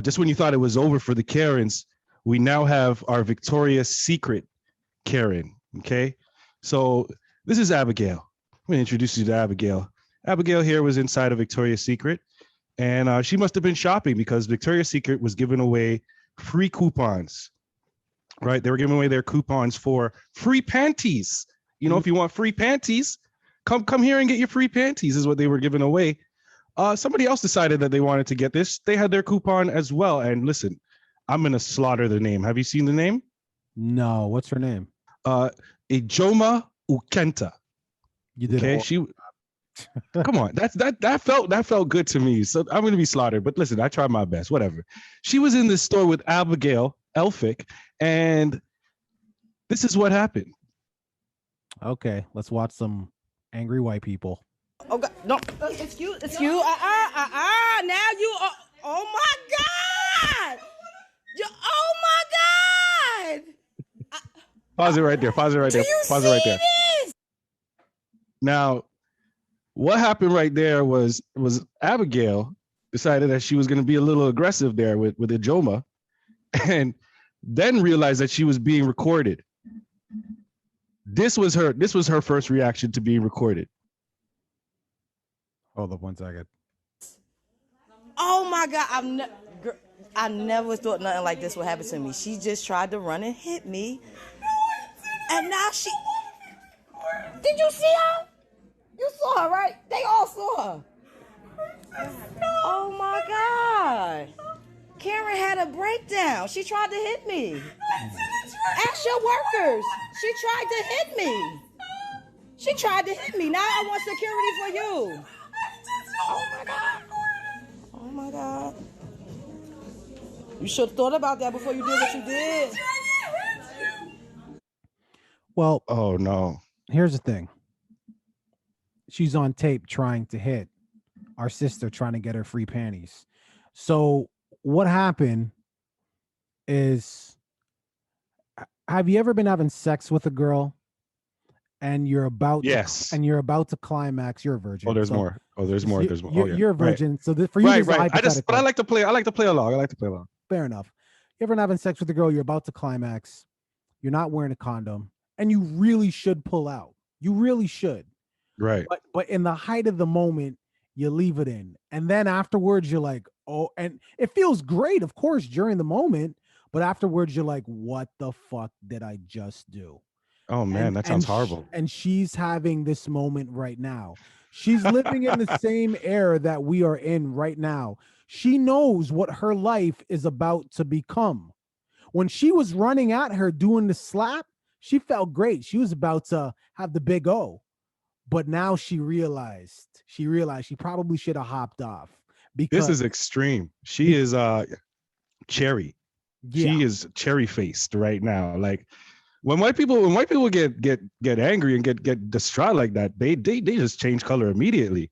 just when you thought it was over for the Karens, we now have our Victoria's Secret Karen. Okay, so this is Abigail. I'm gonna introduce you to Abigail. Abigail here was inside of Victoria's Secret, and she must have been shopping because Victoria's Secret was giving away free coupons. Right, they were giving away their coupons for free panties. You know, if you want free panties, come here and get your free panties. Is what they were giving away. Somebody else decided that they wanted to get this. They had their coupon as well. And listen, I'm gonna slaughter the name. Have you seen the name? No. What's her name? Ijoma Ukenta. You did. Okay, she. Come on, that felt good to me. So I'm gonna be slaughtered. But listen, I tried my best. Whatever. She was in this store with Abigail Elphick, and this is what happened. Okay, let's watch some angry white people. Oh God, no, it's you. Now you are, oh my God. Oh my God. Pause it right there. Pause it right there. Pause it right there. This? Now, what happened right there was Abigail decided that she was going to be a little aggressive there with Ijoma, and then realized that she was being recorded. This was her first reaction to being recorded. Hold up 1 second. Oh my God, I never thought nothing like this would happen to me. She just tried to run and hit me. And now she... Did you see her? You saw her, right? They all saw her. Oh my God. Karen had a breakdown. She tried to hit me. Ask your workers. She tried to hit me. She tried to hit me. Now I want security for you. Oh my God. Oh my God. You should have thought about that before you did what you did. Well, oh no. Here's the thing. She's on tape trying to hit our sister, trying to get her free panties. So what happened is, have you ever been having sex with a girl and you're about to climax? You're a virgin. Oh, there's more. Oh, there's more. There's more. You're a virgin. Right. So for you, right. I like to play along. Fair enough. You ever having sex with a girl, you're about to climax, you're not wearing a condom, and you really should pull out. You really should. Right. But in the height of the moment, you leave it in. And then afterwards, you're like, oh, and it feels great, of course, during the moment. But afterwards, you're like, what the fuck did I just do? Oh, man, that sounds horrible. And she's having this moment right now. She's living in the same era that we are in right now. She knows what her life is about to become. When she was running at her doing the slap, she felt great. She was about to have the big O. But now she realized she probably should have hopped off. Because this is extreme. She is cherry. Yeah. She is cherry faced right now. Like when white people get angry and get distraught like that, they just change color immediately.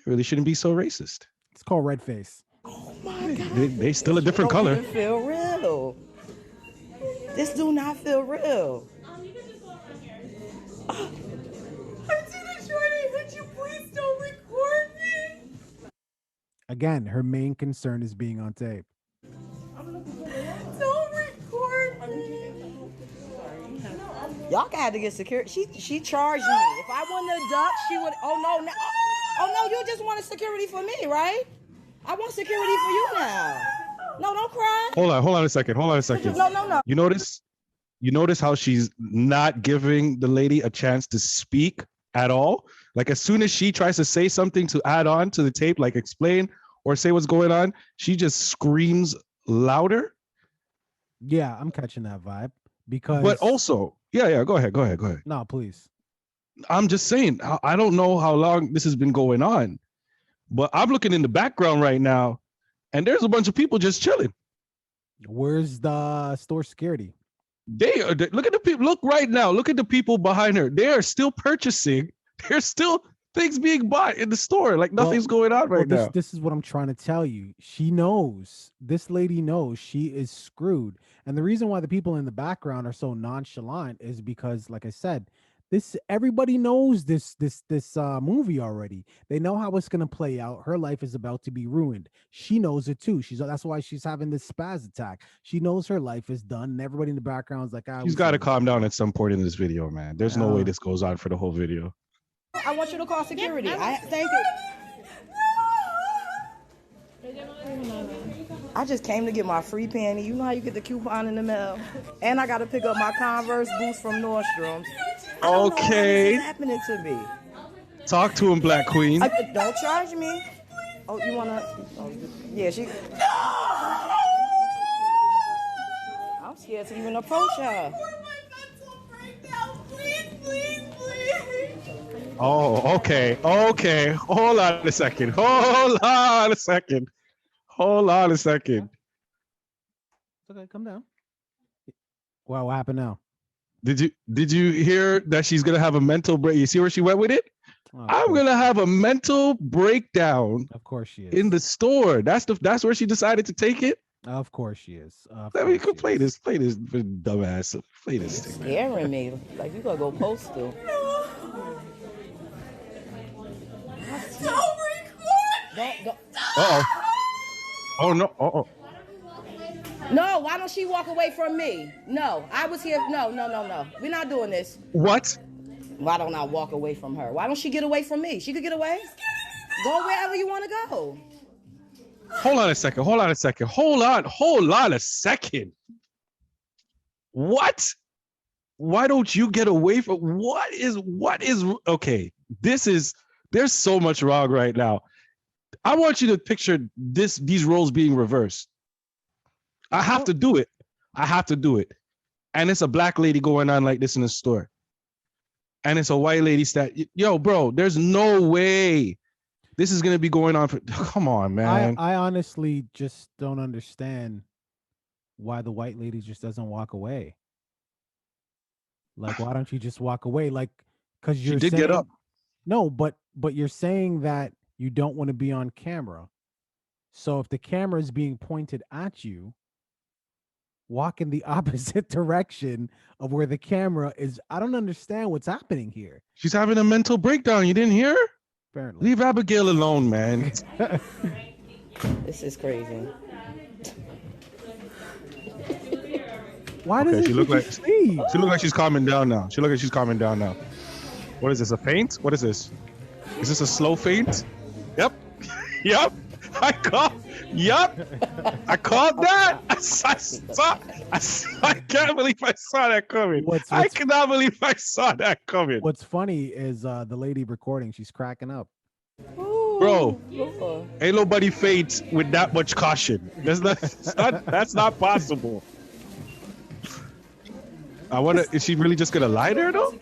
They really shouldn't be so racist. It's called red face. Oh my God. They still a different color. This feel real. This do not feel real. Again, her main concern is being on tape. Don't record me. Y'all got to get security. She charged me. If I wouldn't have ducked, she would. Oh no, you just wanted security for me, right? I want security for you now. No, don't cry. Hold on a second. No. You notice how she's not giving the lady a chance to speak at all? Like as soon as she tries to say something to add on to the tape, like explain or say what's going on, she just screams louder. Yeah, I'm catching that vibe because. But also, yeah. Go ahead. No, please. I'm just saying, I don't know how long this has been going on, but I'm looking in the background right now, and there's a bunch of people just chilling. Where's the store security? Look at the people. Look right now. Look at the people behind her. They are still purchasing. There's still things being bought in the store. Like nothing's going on right now. This is what I'm trying to tell you. She knows. This lady knows she is screwed. And the reason why the people in the background are so nonchalant is because, like I said, Everybody knows this movie already. They know how it's gonna play out. Her life is about to be ruined. She knows it too. That's why she's having this spaz attack. She knows her life is done, and everybody in the background is like, She's got to calm down at some point in this video, man. There's no way this goes on for the whole video. I want you to call security. Thank you. I just came to get my free panty. You know how you get the coupon in the mail? And I got to pick up my Converse boots from Nordstrom's. Okay. What's happening to me? Talk to him, Black Queen. Don't charge me. Oh, you want to? Oh, yeah, she... I'm scared to even approach her. Oh, okay. Hold on a second. Okay, come down. Wow, what happened now? Did you hear that she's gonna have a mental break? You see where she went with it? I'm gonna have a mental breakdown. Of course she is. In the store. That's where she decided to take it. Of course she is. Let me play this dumbass. Play this thing. Scaring me. Like you gotta go postal. Don't record. Oh no. No, why don't she walk away from me? No, I was here. No. We're not doing this. What? Why don't I walk away from her? Why don't she get away from me? She could get away. Go wherever you want to go. Hold on a second. Hold on a second. What? Why don't you get away from what is okay? There's so much wrong right now. I want you to picture these roles being reversed. I have to do it. And it's a black lady going on like this in the store. And it's a white lady yo, bro, there's no way this is going to be going on for, come on, man. I honestly just don't understand why the white lady just doesn't walk away. Like, why don't you just walk away? Like, because she did get up. No, but you're saying that you don't want to be on camera. So if the camera is being pointed at you, walk in the opposite direction of where the camera is. I don't understand what's happening here. She's having a mental breakdown. You didn't hear? Apparently. Leave Abigail alone, man. This is crazy. Why does she look like she's calming down now? What is this? A faint? What is this? Is this a slow faint? Yep. I caught that. I can't believe I saw that coming. I cannot believe I saw that coming. What's funny is the lady recording, she's cracking up. Bro, ain't nobody faint with that much caution. That's not possible. I wonder, is she really just gonna lie there though?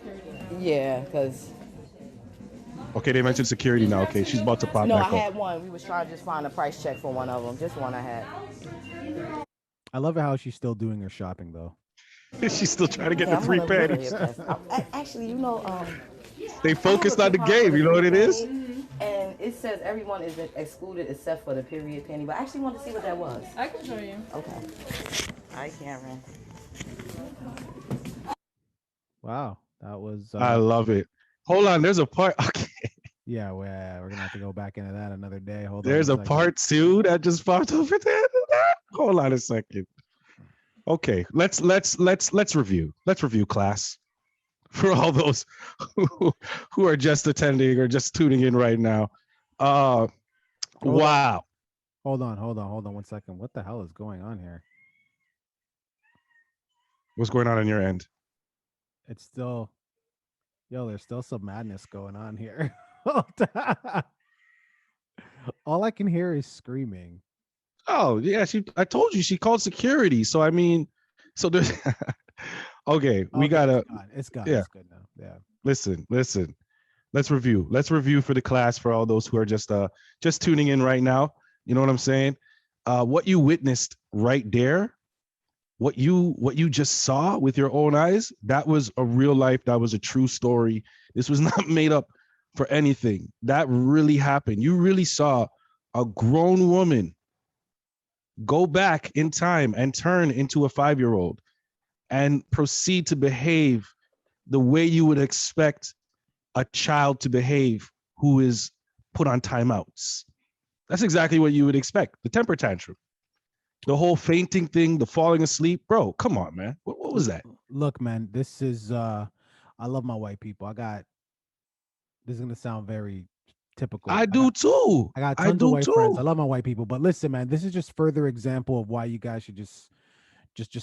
Yeah, because. Okay, they mentioned security now. Okay, she's about to pop back up. No, I had one. We was trying to just find a price check for one of them. Just one I had. I love how she's still doing her shopping though. She's still trying to get the free panties. Actually, they focused on the game. You know what it is? And it says everyone is excluded except for the period panty. But I actually want to see what that was. I can show you. Okay. All right, Cameron. Wow, that was. I love it. Hold on, there's a part. Okay. Yeah, we're gonna have to go back into that another day. There's a part 2 that just popped over there. Hold on a second. Okay, let's review. Let's review, class. For all those who are just attending or just tuning in right now. Wow. Hold on 1 second. What the hell is going on here? What's going on your end? It's still, there's still some madness going on here. All I can hear is screaming. Oh yeah, I told you she called security. So I mean, there's okay, we gotta. It's gone. Yeah. It's good now. Yeah. Listen. Let's review. Let's review for the class for all those who are just tuning in right now. You know what I'm saying? What you witnessed right there, what you just saw with your own eyes, that was a real life. That was a true story. This was not made up for anything. That really happened. You really saw a grown woman go back in time and turn into a 5-year-old and proceed to behave the way you would expect a child to behave who is put on timeouts. That's exactly what you would expect. The temper tantrum, the whole fainting thing, the falling asleep. Bro, come on, man. What was that? Look, man, this is I love my white people. This is gonna sound very typical. I do too. I got I tons of do white friends. I too. love my white people. But listen, man, this is just further example of why you guys should just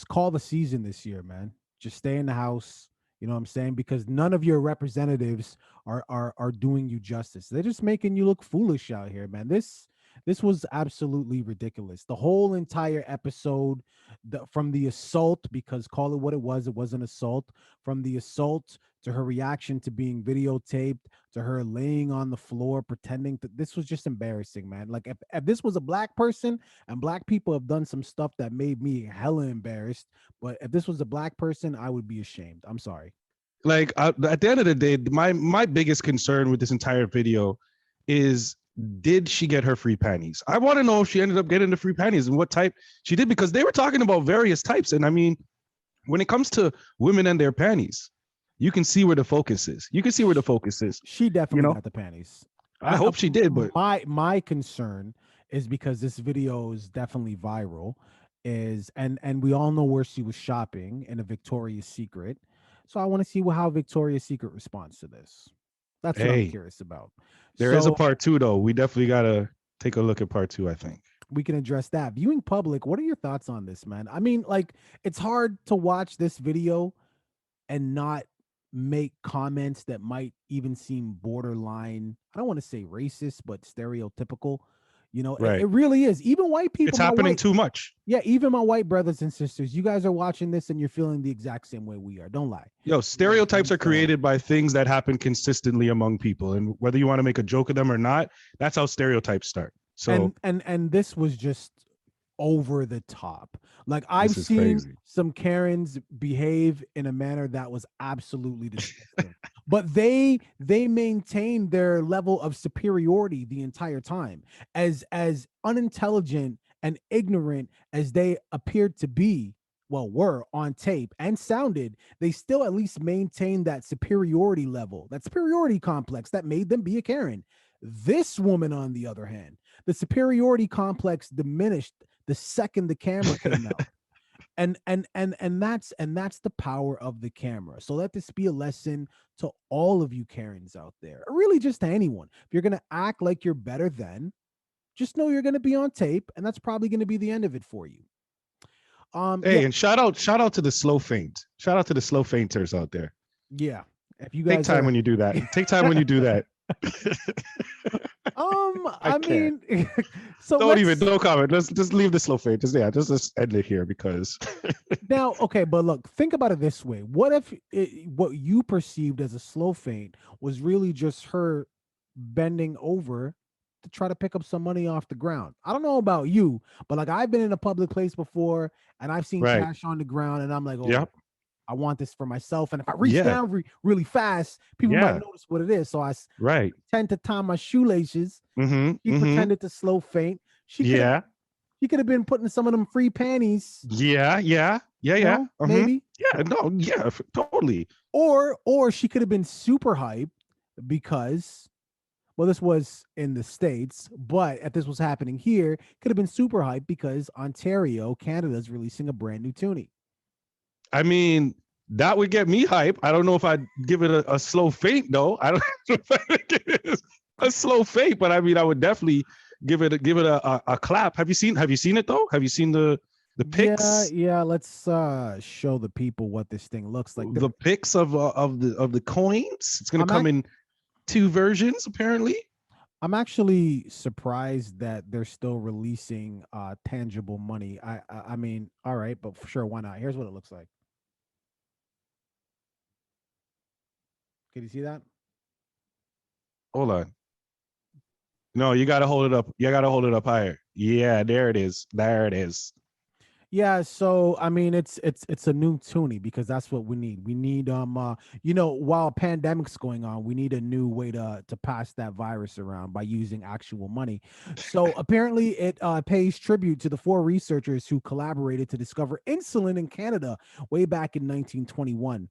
call the season this year, man. Just stay in the house. You know what I'm saying? Because none of your representatives are doing you justice. They're just making you look foolish out here, man. This was absolutely ridiculous. The whole entire episode, from the assault, because call it what it was an assault, from the assault to her reaction to being videotaped, to her laying on the floor pretending that this was just embarrassing, man. Like if this was a black person, and black people have done some stuff that made me hella embarrassed, but if this was a black person, I would be ashamed. I'm sorry. Like at the end of the day, my biggest concern with this entire video is, did she get her free panties? I want to know if she ended up getting the free panties and what type she did, because they were talking about various types. And I mean, when it comes to women and their panties, you can see where the focus is. She definitely got the panties. I hope she did, but my concern is because this video is definitely viral, and we all know where she was shopping in a Victoria's Secret. So I want to see how Victoria's Secret responds to this. That's what I'm curious about. There is a part 2 though. We definitely gotta take a look at part 2, I think. We can address that. Viewing public, what are your thoughts on this, man? I mean, like, it's hard to watch this video and not make comments that might even seem borderline, I don't want to say racist, but stereotypical. You know, right. It really is. Even white people. It's happening too much. Yeah, even my white brothers and sisters, you guys are watching this and you're feeling the exact same way we are. Don't lie. Yo, stereotypes are created by things that happen consistently among people. And whether you want to make a joke of them or not, that's how stereotypes start. So and this was just over the top. Like, I've seen some Karens behave in a manner that was absolutely disgusting. But they maintained their level of superiority the entire time. As unintelligent and ignorant as they appeared to be, were on tape and sounded, they still at least maintained that superiority level, that superiority complex that made them be a Karen. This woman, on the other hand, the superiority complex diminished the second the camera came out. And that's the power of the camera. So let this be a lesson to all of you Karens out there, or really just to anyone. If you're gonna act like you're better than, just know you're gonna be on tape, and that's probably gonna be the end of it for you. And shout out to the slow faint. Shout out to the slow fainters out there. Yeah. If you guys take time when you do that. Take time when you do that. I mean, so no comment. Let's just leave the slow fade. Just end it here, because now, okay, but look, think about it this way. What if what you perceived as a slow faint was really just her bending over to try to pick up some money off the ground? I don't know about you, but like, I've been in a public place before and I've seen cash on the ground, and I'm like, oh, yep, I want this for myself. And if I reach down really fast, people might notice what it is. So I tend to tie my shoelaces. She pretended to slow faint. She could have been putting some of them free panties. Maybe. Totally. Or she could have been super hyped because, well, this was in the States, but if this was happening here, could have been super hyped because Ontario, Canada, is releasing a brand new toonie. I mean, that would get me hype. I don't know if I'd give it a slow faint, though. I don't know if I'd give it a slow faint, but I mean, I would definitely give it a clap. Have you seen it though? Have you seen the pics? Yeah. Let's show the people what this thing looks like. The pics of the coins. It's gonna come in 2 versions, apparently. I'm actually surprised that they're still releasing tangible money. I mean, all right, but for sure, why not? Here's what it looks like. Can you see that? Hold on. No, you gotta hold it up. You gotta hold it up higher. Yeah, there it is. Yeah, so I mean it's a new toonie because that's what we need. We need while pandemic's going on, we need a new way to pass that virus around by using actual money. So apparently it pays tribute to the four researchers who collaborated to discover insulin in Canada way back in 1921.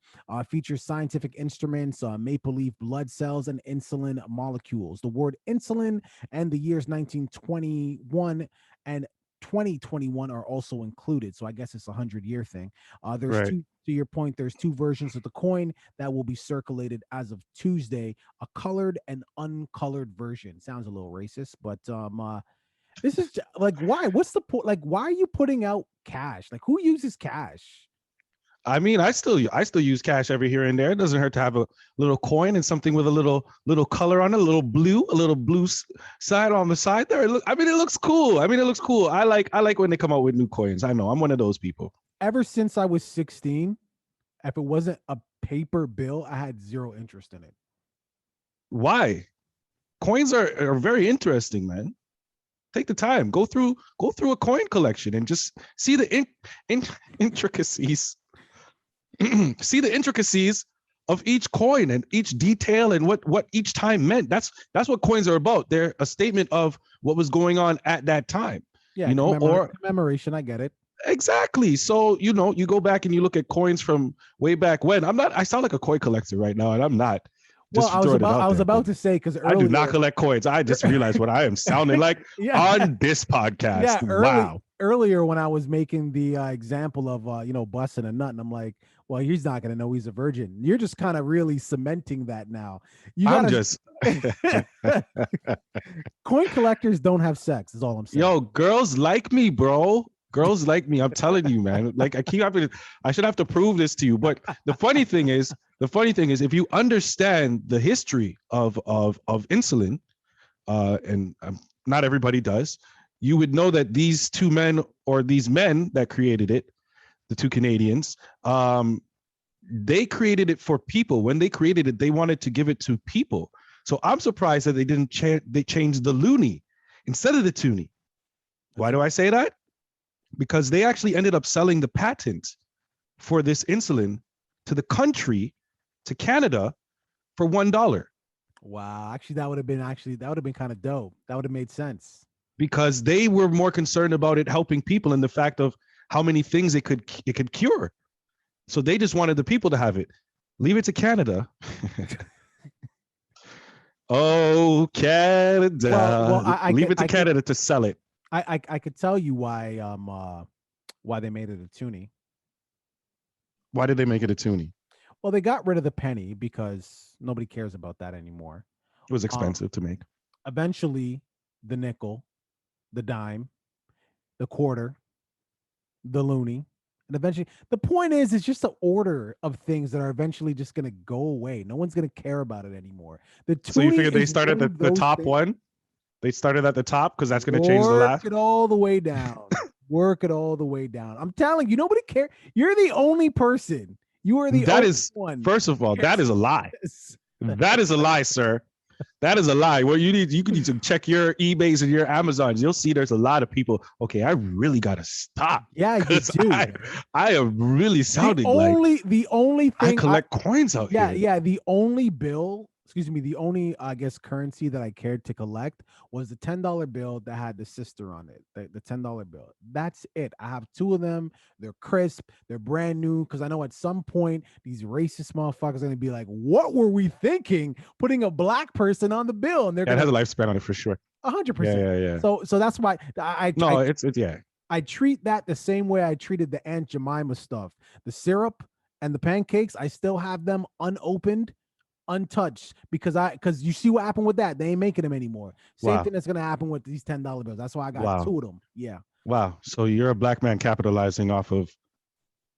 Features scientific instruments, maple leaf blood cells and insulin molecules. The word insulin and the years 1921 and 2021 are also included. So I guess it's a 100-year thing. There's Right. two, to your point, there's two versions of the coin that will be circulated as of Tuesday, a colored and uncolored version. Sounds a little racist, but this is like, why? What's the point? Like, why are you putting out cash? Like, who uses cash? I mean, I still use cash every here and there. It doesn't hurt to have a little coin and something with a little color on it, a little blue side on the side there. I mean, it looks cool. I like when they come out with new coins. I know I'm one of those people. Ever since I was 16, if it wasn't a paper bill, I had zero interest in it. Why? Coins are very interesting, man. Take the time, go through a coin collection and just see the intricacies. See the intricacies of each coin and each detail and what each time meant. That's what coins are about. They're a statement of what was going on at that time. Yeah, or commemoration. I get it. Exactly. So, you go back and you look at coins from way back when. I sound like a coin collector right now, and I'm not. Well, I was about to say, because I do not collect coins. I just realized what I am sounding like on this podcast. Yeah, wow. Earlier when I was making the example of busting a nut, and I'm like, well, he's not going to know he's a virgin. You're just kind of really cementing that now. Coin collectors don't have sex, is all I'm saying. Yo, girls like me, bro. Girls like me. I'm telling you, man. Like, I should have to prove this to you. But the funny thing is, if you understand the history of insulin, and not everybody does, you would know that these two men, or these men that created it, the two Canadians, they created it for people. When they created it, they wanted to give it to people. So I'm surprised that they didn't they changed the loonie instead of the toonie. Why do I say that? Because they actually ended up selling the patent for this insulin to the country, to Canada, for $1. Wow, actually, that would have been kind of dope. That would have made sense. Because they were more concerned about it helping people and the fact of how many things it could cure. So they just wanted the people to have it. Leave it to Canada. Oh, Canada. Well, leave it to Canada to sell it. I could tell you why they made it a toonie. Why did they make it a toonie? Well, they got rid of the penny because nobody cares about that anymore. It was expensive to make. Eventually, the nickel, the dime, the quarter, the loonie, and eventually, the point is, it's just the order of things that are eventually just going to go away. No one's going to care about it anymore. So you figure they started the top one? They started at the top because that's going to change the last. Work it all the way down. Work it all the way down. I'm telling you, nobody cares. You're the only person. You are the only one. First of all, that is a lie. That is a lie, sir. That is a lie. Well, you need to check your eBays and your Amazons. You'll see there's a lot of people. Okay, I really gotta stop. Yeah, you do. I am really sounding the only thing I collect coins out here. Yeah. The only I guess currency that I cared to collect was the $10 bill that had the sister on it. The $10 bill. That's it. I have two of them. They're crisp. They're brand new. Because I know at some point these racist motherfuckers are gonna be like, "What were we thinking? Putting a black person on the bill?" And they're it has a lifespan on it for sure. 100%. Yeah. So that's why I treat that the same way I treated the Aunt Jemima stuff. The syrup and the pancakes, I still have them unopened, untouched, because you see what happened with that. They ain't making them anymore. Same thing that's gonna happen with these $10 bills. That's why I got two of them. Yeah. Wow. So you're a black man capitalizing off of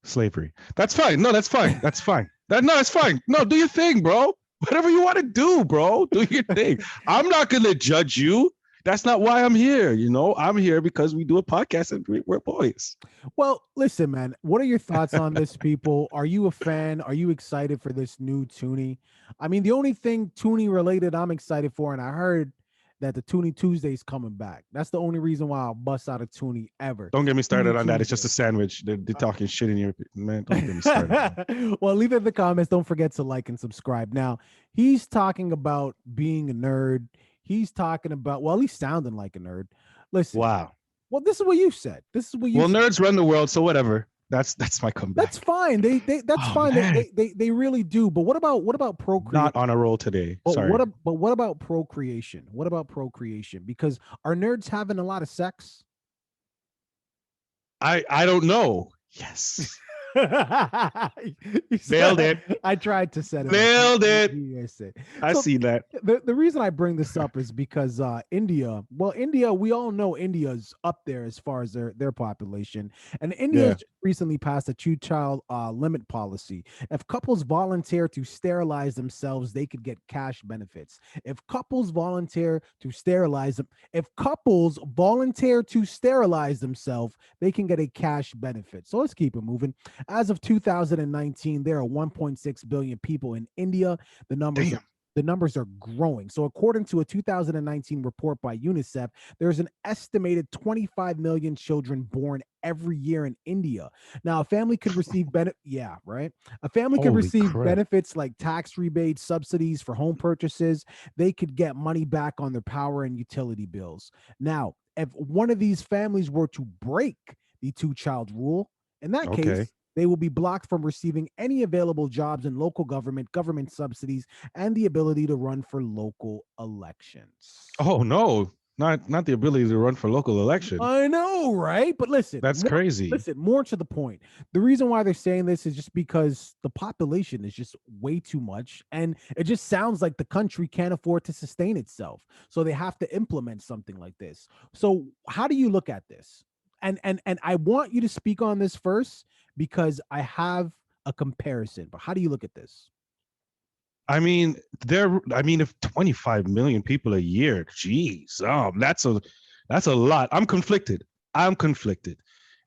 slavery. That's fine. No, that's fine. That's fine. It's fine. No, do your thing, bro. Whatever you want to do, bro. Do your thing. I'm not gonna judge you. That's not why I'm here. I'm here because we do a podcast and we're boys. Well, listen, man, what are your thoughts on this, people? Are you a fan? Are you excited for this new toonie? I mean, the only thing toonie related I'm excited for, and I heard that the Toonie Tuesday's coming back. That's the only reason why I'll bust out a Toonie ever. Don't get me started Toonie on that. It's Tuesday. just a sandwich. They're talking shit in your man. Don't get me started. Well, leave it in the comments. Don't forget to like and subscribe. Now, he's talking about being a nerd. He's talking about, well, he's sounding like a nerd. Listen. Wow. Well, this is what you said. This is what you said. Nerds run the world, so whatever. That's my comeback. That's fine. That's fine. They really do. But what about procreation? Not on a roll today. But Sorry. what about procreation? What about procreation? Because are nerds having a lot of sex? I don't know. Yes. Nailed it. I tried to set it. Nailed it. I see that. The reason I bring this up is because India, we all know India's up there as far as their population, and India recently passed a 2-child limit policy. If couples volunteer to sterilize themselves, they could get cash benefits. If couples volunteer to sterilize themselves, they can get a cash benefit. So let's keep it moving. As of 2019, there are 1.6 billion people in India. The numbers are growing. So according to a 2019 report by UNICEF, there's an estimated 25 million children born every year in India. Now, a family could receive benefits like tax rebates, subsidies for home purchases. They could get money back on their power and utility bills. Now, if one of these families were to break the 2-child rule, in that case, they will be blocked from receiving any available jobs in local government subsidies, and the ability to run for local elections. Oh no, not the ability to run for local elections. I know, right? But listen, that's crazy. Listen, more to the point. The reason why they're saying this is just because the population is just way too much, and it just sounds like the country can't afford to sustain itself. So they have to implement something like this. So how do you look at this? And I want you to speak on this first, because I have a comparison. But how do you look at this? I mean, if 25 million people a year, geez, that's a lot. I'm conflicted. And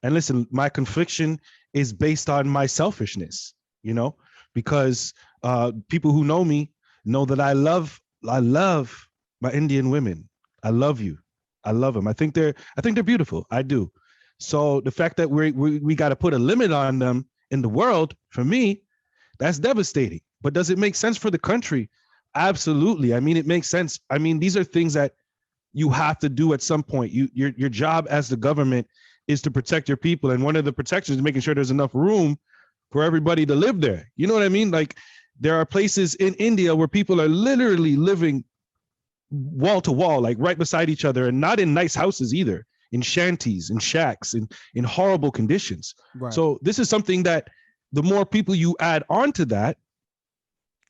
listen, my confliction is based on my selfishness, because people who know me know that I love my Indian women. I love you. I love them. I think they're beautiful. I do. So the fact that we got to put a limit on them in the world, for me, that's devastating. But does it make sense for the country? Absolutely. I mean, it makes sense. I mean, these are things that you have to do at some point. Your job as the government is to protect your people. And one of the protections is making sure there's enough room for everybody to live there. You know what I mean? Like, there are places in India where people are literally living wall to wall, like right beside each other, and not in nice houses either. In shanties, in shacks, in horrible conditions. Right. So this is something that the more people you add on to that,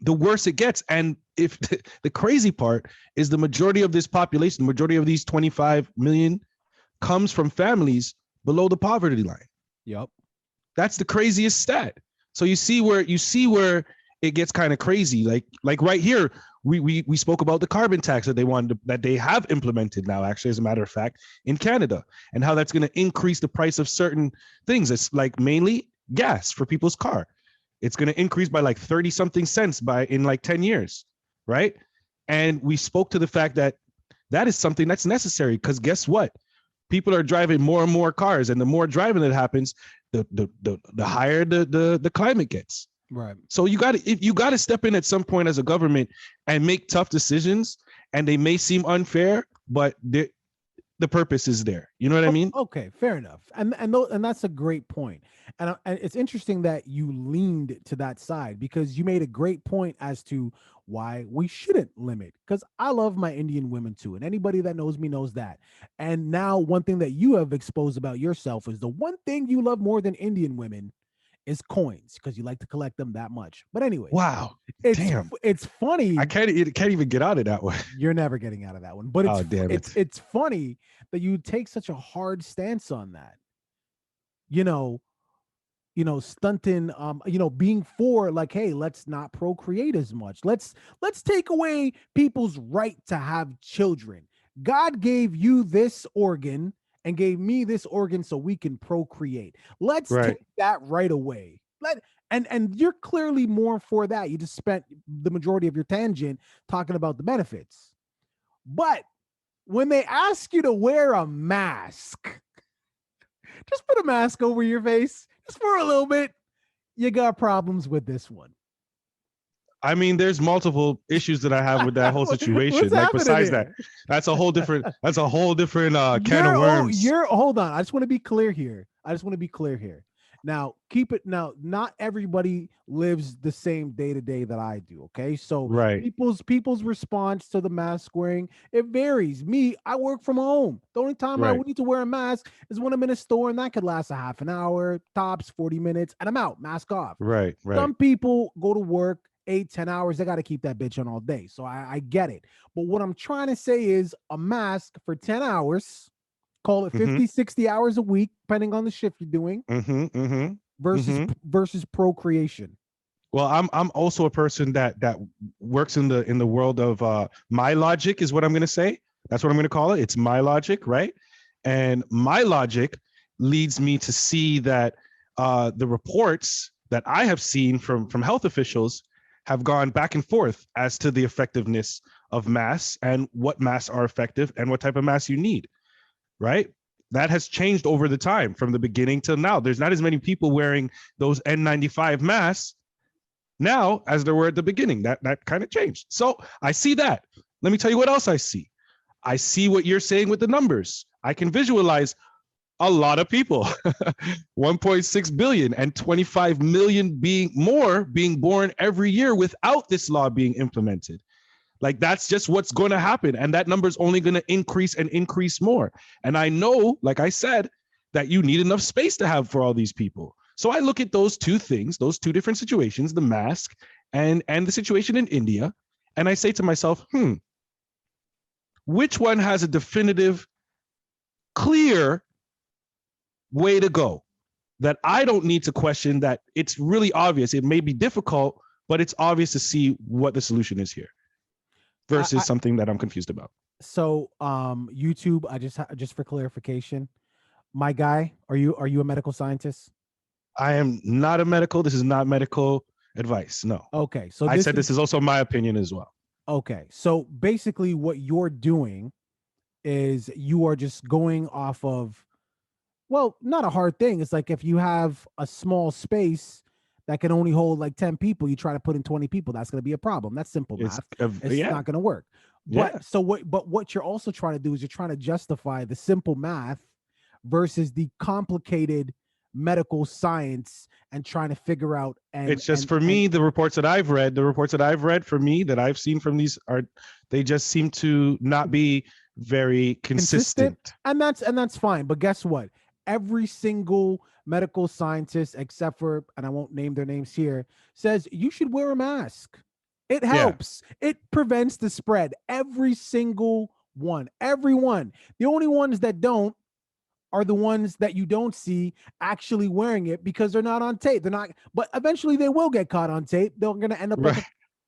the worse it gets. And if the crazy part is the majority of this population, the majority of these 25 million comes from families below the poverty line. Yep. That's the craziest stat. So you see where it gets kind of crazy. Like right here, we spoke about the carbon tax that they have implemented now, actually, as a matter of fact, in Canada, and how that's going to increase the price of certain things. It's like mainly gas for people's car. It's going to increase by like 30 something cents in like 10 years. Right. And we spoke to the fact that is something that's necessary, because guess what? People are driving more and more cars, and the more driving that happens, the higher the climate gets. Right. So you got to step in at some point as a government and make tough decisions, and they may seem unfair, but the purpose is there. You know what I mean? Okay, fair enough. And that's a great point. And it's interesting that you leaned to that side, because you made a great point as to why we shouldn't limit, because I love my Indian women too. And anybody that knows me knows that. And now one thing that you have exposed about yourself is the one thing you love more than Indian women is coins, because you like to collect them that much. But anyway, wow, it's funny. I can't even get out of that one. You're never getting out of that one. But it's funny that you take such a hard stance on that. Stunting, being for, like, hey, let's not procreate as much. Let's take away people's right to have children. God gave you this organ and gave me this organ so we can procreate. Let's take that right away. And you're clearly more for that. You just spent the majority of your tangent talking about the benefits. But when they ask you to wear a mask, just put a mask over your face just for a little bit. You got problems with this one. I mean, there's multiple issues that I have with that whole situation. Like besides that, that's a whole different can of worms. Hold on. I just want to be clear here. Now, not everybody lives the same day to day that I do. Okay. So right. people's response to the mask wearing, it varies. Me, I work from home. The only time I need to wear a mask is when I'm in a store, and that could last a half an hour, tops 40 minutes, and I'm out, mask off. Right. Some people go to work 8-10 hours. They got to keep that bitch on all day. So I get it. But what I'm trying to say is a mask for 10 hours, call it 50, 60 hours a week, depending on the shift you're doing, versus procreation. Well, I'm also a person that works in the world of my logic is what I'm going to say. That's what I'm going to call it. It's my logic, right? And my logic leads me to see that the reports that I have seen from health officials have gone back and forth as to the effectiveness of masks and what masks are effective and what type of mask you need. Right? That has changed over the time from the beginning till now. There's not as many people wearing those N95 masks now as there were at the beginning. That kind of changed. So I see that. Let me tell you what else I see. I see what you're saying with the numbers. I can visualize a lot of people, 1.6 billion and 25 million being born every year without this law being implemented. Like that's just what's going to happen. And that number is only going to increase and increase more. And I know, like I said, that you need enough space to have for all these people. So I look at those two things, those two different situations, the mask and the situation in India. And I say to myself, which one has a definitive, clear way to go that I don't need to question, that it's really obvious. It may be difficult, but it's obvious to see what the solution is here. Versus something that I'm confused about. So, YouTube, I just for clarification, my guy, are you a medical scientist? I am not a medical. This is not medical advice. No. Okay. So I said this is also my opinion as well. Okay. So basically what you're doing is you are just going off of, well, not a hard thing. It's like if you have a small space that can only hold like 10 people, you try to put in 20 people, that's going to be a problem. That's simple math. It's not going to work. But what you're also trying to do is you're trying to justify the simple math versus the complicated medical science and trying to figure out. And it's just for me, the reports that I've read for me that I've seen from these they just seem to not be very consistent. And that's fine. But guess what? Every single medical scientist, except for, and I won't name their names here, says you should wear a mask. It helps. Yeah. It prevents the spread. Every single one. Everyone. The only ones that don't are the ones that you don't see actually wearing it because they're not on tape. They're not, but eventually they will get caught on tape. They're going to end up like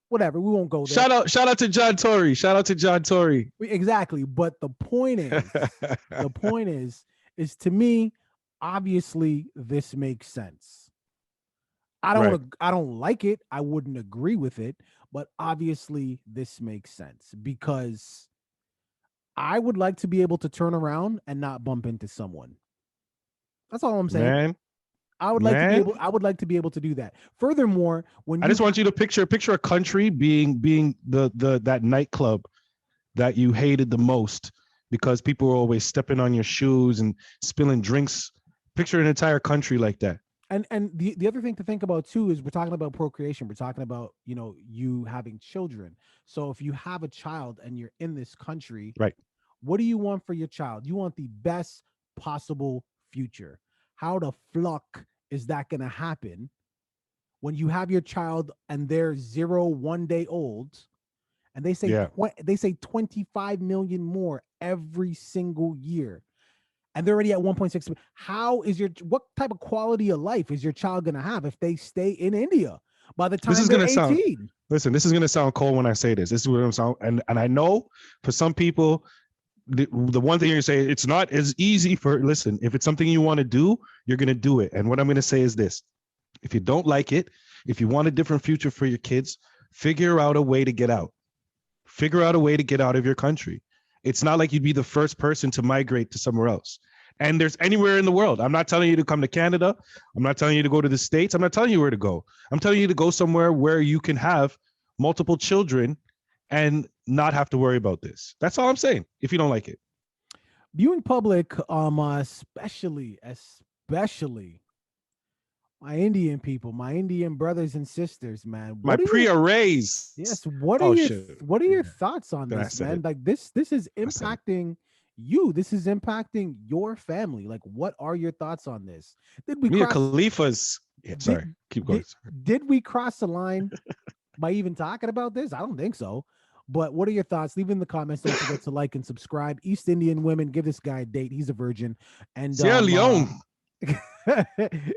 whatever. We won't go there. Shout out to John Tory. Exactly. But the point is to me, obviously this makes sense. I don't like it. I wouldn't agree with it, but obviously this makes sense because I would like to be able to turn around and not bump into someone. That's all I'm saying. Man. I would like to be able to do that. Furthermore, I just want you to picture a country being that nightclub that you hated the most because people were always stepping on your shoes and spilling drinks. Picture an entire country like that. And the other thing to think about too is we're talking about procreation. We're talking about, you having children. So if you have a child and you're in this country, right? What do you want for your child? You want the best possible future. How the fuck is that going to happen when you have your child and they're 1 day old and they say 25 million more every single year? And they're already at 1.6. What type of quality of life is your child going to have if they stay in India by the time they're 18? This is going to sound cold when I say this. This is what I'm saying. And I know for some people, the one thing you're saying, it's not as easy listen, if it's something you want to do, you're going to do it. And what I'm going to say is this. If you don't like it, if you want a different future for your kids, figure out a way to get out. Figure out a way to get out of your country. It's not like you'd be the first person to migrate to somewhere else. And there's anywhere in the world. I'm not telling you to come to Canada. I'm not telling you to go to the States. I'm not telling you where to go. I'm telling you to go somewhere where you can have multiple children and not have to worry about this. That's all I'm saying, if you don't like it. Viewing public, especially my Indian people, my Indian brothers and sisters, man. My pre-arrays. Yes. What are your thoughts on this, man? Like this is impacting you. This is impacting your family. Like, what are your thoughts on this? Did we Mia Khalifa's? Yeah, sorry, keep going. Did we cross the line by even talking about this? I don't think so. But what are your thoughts? Leave in the comments. Don't forget to like and subscribe. East Indian women, give this guy a date. He's a virgin. And Sierra Leone.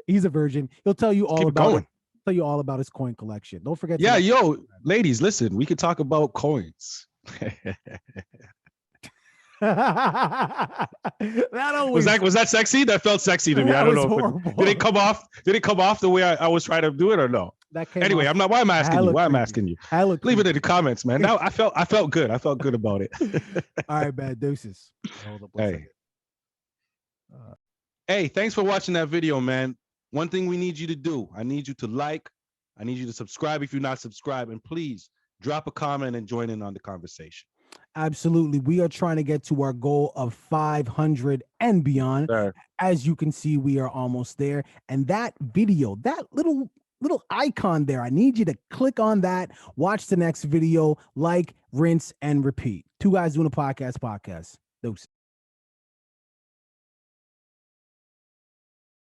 He's a virgin. He'll tell you all tell you all about his coin collection. Don't forget. Yeah, yo, ladies, listen. We could talk about coins. Was that sexy? That felt sexy to me. I don't know. Did it come off? Did it come off the way I was trying to do it or no? Anyway, I'm not. Why am I asking you? Why am I asking you? Leave it in the comments, man. Now I felt good. I felt good about it. All right, bad deuces. Hold up. Hey, thanks for watching that video, man. One thing we need you to do, I need you to like, I need you to subscribe if you're not subscribed, and please drop a comment and join in on the conversation. Absolutely. We are trying to get to our goal of 500 and beyond. Sure. As you can see, we are almost there. And that video, that little icon there, I need you to click on that, watch the next video, like, rinse, and repeat. 2 Guys Doing a Podcast. Deuces.